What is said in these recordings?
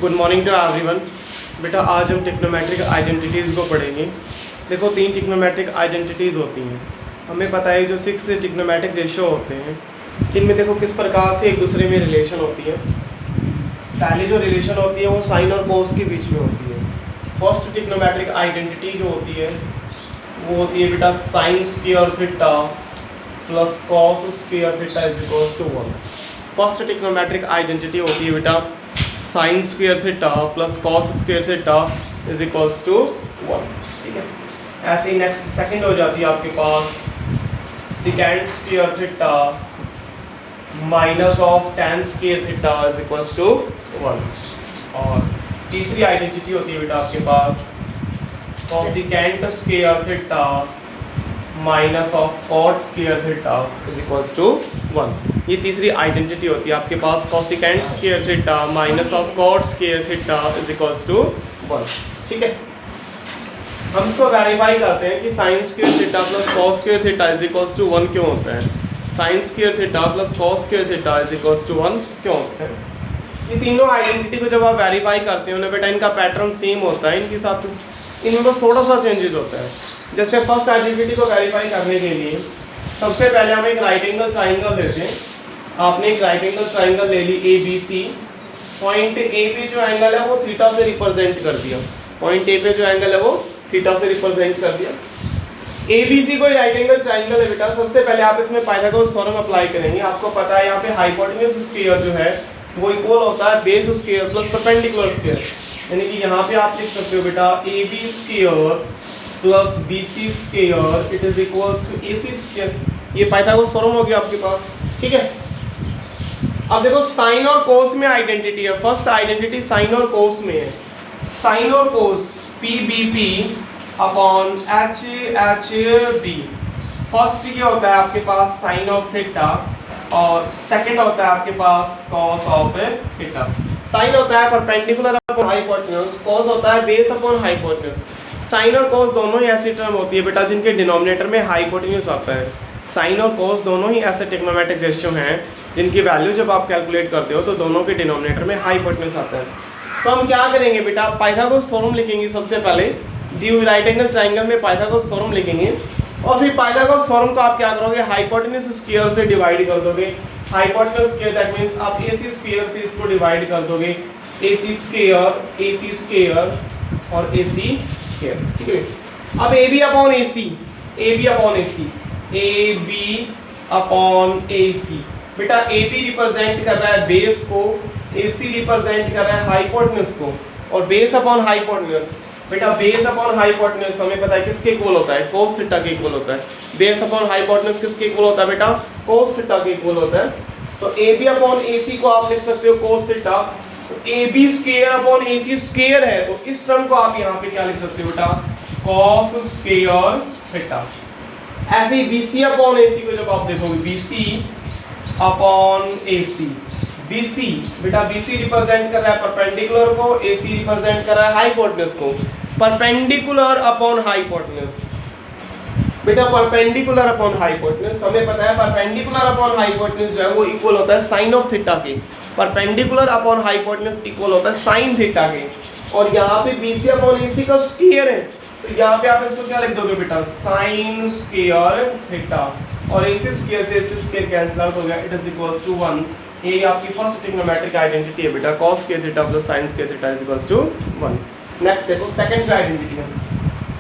Good morning to everyone. बेटा आज हम टिक्नोमेट्रिक आइडेंटिटीज़ को पढ़ेंगे। देखो 3 टिक्नोमेट्रिक आइडेंटिटीज़ होती हैं। हमें पता है जो 6 टिक्नोमेट्रिक रेशियो होते हैं, इनमें देखो किस प्रकार से एक दूसरे में रिलेशन होती है। पहली जो रिलेशन होती है वो साइन और कोस के बीच में होती है। फर्स्ट टिक्नोमेट्रिक आइडेंटिटी जो होती है वो होती है बेटा sine square theta plus cos square theta is equals to 1। First trigonometric identity होती है बेटा sine square theta plus cos square theta is equals to 1। ठीक है, ऐसे ही नेक्स्ट सेकंड हो जाती है आपके पास second square theta minus of tan square theta is equals to 1। और तीसरी आइडेंटिटी होती है बेटा आपके पास cosecant square theta minus of cot square theta is equals to 1। ये तीसरी आइडेंटिटी होती है आपके पास cosecant square theta minus of cot square theta is equals to 1। ठीक है, हम इसको वेरीफाई करते हैं कि sine square theta plus cos square theta is equals to 1 क्यों होता है। Sine square theta plus cos square theta is equals to 1 क्यों होता है। ये तीनों आइडेंटिटी को जब आप वेरीफाई करते हो ना बेटा, इनका पैटर्न सेम होता है, इनके साथ इनमें बस थोड़ा सा चेंजेस होता है। जैसे फर्स्ट आइडेंटिटी को वेरीफाई करने के लिए सबसे पहले हम एक राइट एंगल ट्राइंगल लेते हैं। आपने एक राइट एंगल ट्राइंगल ले ली A B C. Point A पे जो एंगल है वो थीटा से रिप्रेजेंट कर दिया। पॉइंट ए पे जो एंगल है वो थीटा से रिप्रेजेंट कर दिया। ए बी सी कोई राइट एंगल ट्राइंगल है बेटा। सबसे पहले आप इसमें पाइथागोरस थ्योरम अप्लाई करेंगे। आपको पता है यहाँ पे हाइपोटेन्यूज स्क्वायर जो है वो इक्वल होता है base square plus perpendicular square. यानी कि यहाँ पे आप लिख सकते हो बेटा A B square plus B C square it is equals to A C square. ये पाइथागोरस थ्योरम हो गया आपके पास। ठीक है, अब देखो साइन और कोस में आइडेंटिटी है। फर्स्ट आइडेंटिटी साइन और कोस में है। साइन और cos P B P upon H H B. First ये होता है आपके पास साइन ऑफ थीटा और सेकंड होता है आपके पास कॉस ऑफ थीटा। साइन होता है परपेंडिकुलर अपॉन हाइपोटेन्यूज, कॉस होता है बेस अपॉन हाइपोटेन्यूज। साइन और कॉस दोनों ही ऐसी टर्म होती है बेटा जिनके डिनोमिनेटर में हाइपोटेन्यूज आता है। साइन और कॉस दोनों ही ऐसे टिक्नोमेट्रिक रेशियो हैं जिनकी वैल्यू जब आप कैलकुलेट करते हो तो दोनों के डिनोमिनेटर में हाइपोटेन्यूज आता है। तो हम क्या करेंगे बेटा, पाइथागोरस थ्योरम लिखेंगे। सबसे पहले दी हुई राइट एंगल ट्राइंगल में पाइथागोरस थ्योरम लिखेंगे और फिर पाइथागोरस थ्योरम को आप क्या करोगे, हाइपोटेन्यूज स्क्वायर से डिवाइड कर दोगे। हाइपोटेन्यूज स्क्वायर दैट मींस आप AC स्क्वायर से इसको डिवाइड कर दोगे। AC स्क्वायर और AC स्क्वायर। ठीक है, अब AB अपॉन AC बेटा AB रिप्रेजेंट कर रहा है बेस को, AC रिप्रेजेंट कर रहा है हाइपोटेन्यूज को। और बेस अपॉन हाइपोटेन्यूज बेटा बेस अपॉन हाइपोटेन्यूज हमें पता है किसके इक्वल होता है, cos थीटा के इक्वल होता है। बेस अपॉन हाइपोटेन्यूज किसके इक्वल होता है बेटा, cos थीटा के इक्वल होता है। तो AB अपॉन AC को आप लिख सकते हो cos थीटा। तो AB square upon AC square है तो इस टर्म को आप यहाँ पे क्या लिख सकते हो बेटा, cos स्क्वायर थीटा। ऐसे ही BC अपॉन AC को जब आप देखोगे BC अपॉन AC, BC बेटा BC रिप्रेजेंट कर रहा है परपेंडिकुलर को, AC रिप्रेजेंट कर रहा है हाइपोटेन्यूज को। परपेंडिकुलर अपॉन हाइपोटेन्यूज बेटा परपेंडिकुलर अपॉन हाइपोटेन्यूज हमें पता है परपेंडिकुलर अपॉन हाइपोटेन्यूज जो है वो इक्वल होता है साइन ऑफ थीटा के। परपेंडिकुलर अपॉन हाइपोटेन्यूज इक्वल होता है साइन थीटा के। और यहाँ पे BC अपॉन AC का स्क्वायर है तो यहाँ पे आप इसको क्या लिख दोगे बेटा, साइन स्क्वायर थीटा। और AC स्क्वायर से AC स्क्वायर कैंसिल आउट हो गया, इट इज इक्वल्स टू 1। ये आपकी फर्स्ट टिक्नोमेट्रिक आइडेंटिटी है बेटा, cos square theta plus sin square theta is equals to 1। Next देखो सेकंड आइडेंटिटी है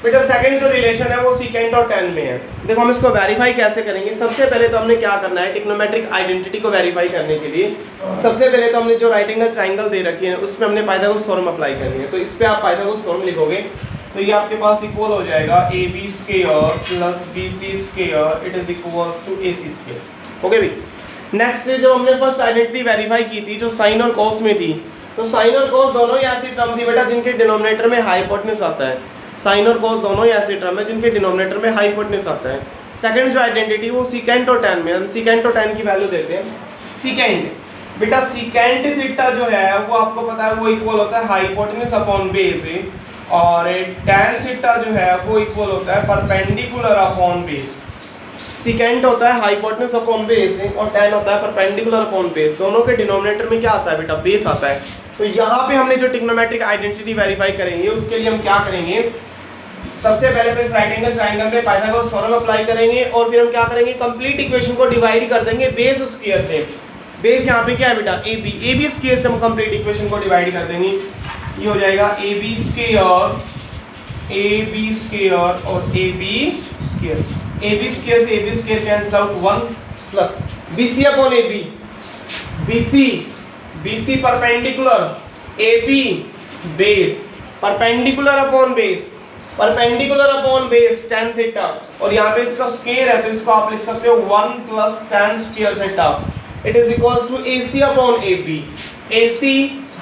बेटा। सेकंड जो रिलेशन है वो सीकेंट और tan में है। देखो हम इसको वेरीफाई कैसे करेंगे। सबसे पहले तो हमने क्या करना है, टिक्नोमेट्रिक आइडेंटिटी को वेरीफाई करने के लिए सबसे पहले तो हमने जो राइट एंगल ट्राइंगल दे रखी है उसमें हमने पाइथागोरस थ्योरम अप्लाई करनी है। तो इस पे आप पाइथागोरस थ्योरम लिखोगे तो ये आपके पास इक्वल हो जाएगा AB square plus BC square it is equals to AC square. Okay भाई, नेक्स्ट जब हमने फर्स्ट आइडेंटिटी वेरीफाई की थी जो साइन और कॉस में थी, तो साइन और कॉस दोनों ही ऐसी टर्म थी बेटा जिनके डिनोमिनेटर में हाइपोटेन्यूज आता है। साइन और कॉस दोनों ही ऐसी टर्म है जिनके डिनोमिनेटर में हाइपोटेन्यूज आता है। सेकंड जो आइडेंटिटी वो सीकेंट और tan में, हम सीकेंट और tan की वैल्यू देते हैं। सीकेंट बेटा सीकेंट थीटा जो है वो आपको पता है वो इक्वल होता है हाइपोटेन्यूज अपॉन बेस, और tan थीटा जो है वो इक्वल होता है परपेंडिकुलर अपॉन बेस। सिकेंट होता है हाइपोटेन्यूज अपॉन बेस और tan होता है परपेंडिकुलर अपॉन बेस। दोनों के डिनोमिनेटर में क्या आता है बेटा, बेस आता है। तो यहाँ पे हमने जो ट्रिग्नोमेट्रिक आइडेंटिटी वेरीफाई करेंगे उसके लिए हम क्या करेंगे, सबसे पहले तो इस राइट एंगल ट्रायंगल में पाइथागोरस थ्योरम अप्लाई करेंगे और फिर हम क्या करेंगे, कंप्लीट इक्वेशन को डिवाइड कर देंगे बेस स्क्वायर से। बेस यहाँ पे क्या है बेटा, ए बी स्क्वायर से हम कंप्लीट इक्वेशन को डिवाइड कर देंगे। ये हो जाएगा ए बी स्क्वायर और ए बी स्क्वायर से A B square cancel out 1 plus B C upon A B, B C perpendicular A B base perpendicular upon base tan theta, और यहाँ पे इसका स्क्वायर है तो इसको आप लिख सकते हो 1 plus tan square theta. It is equals to AC upon AB। AC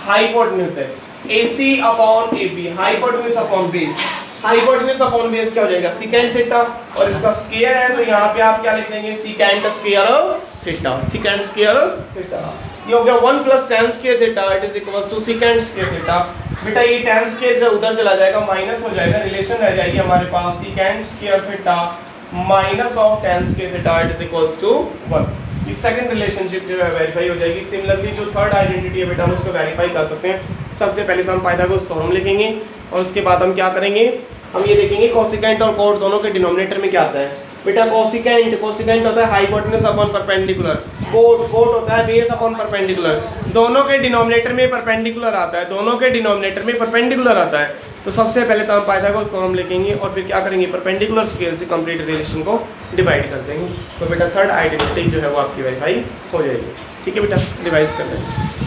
hypotenuse है, AC upon AB, hypotenuse upon base. Hypotenuse upon base क्या हो जाएगा, सेकेंड थीटा, और इसका स्क्वायर है तो यहाँ पे आप क्या लिख देंगे, सेकेंड स्क्वायर थीटा। ये हो गया 1 plus tan square theta, it is equals to second square theta. बेटा ये tan स्क्वायर जब उधर चला जाएगा माइनस हो जाएगा, रिलेशन रह जाएगी हमारे पास second square theta minus of tan square theta, it is equals to 1। इस सेकंड रिलेशनशिप जो है वेरीफाई हो जाएगी। सिमिलरली जो थर्ड आइडेंटिटी है बेटा हम उसको वेरीफाई कर सकते हैं। सबसे पहले तो हम पाइथागोरस थ्योरम लिखेंगे और उसके बाद हम क्या करेंगे, हम ये देखेंगे कोसिकेंट और कोट दोनों के डिनोमिनेटर में क्या आता है। बेटा कोसिकेंट होता है हाइपोटेन्यूज अपॉन परपेंडिकुलर, कोट होता है बेस अपॉन परपेंडिकुलर। दोनों के डिनोमिनेटर में परपेंडिकुलर आता है, तो सबसे पहले तो हम पाइथागोरस थ्योरम लिखेंगे और फिर क्या करेंगे, परपेंडिकुलर स्क्वायर से कंप्लीट रिलेशन को डिवाइड कर देंगे। तो बेटा थर्ड आइडेंटिटी जो है वो आपकी वेरीफाई हो जाएगी। ठीक है बेटा, रिवाइज कर लेंगे।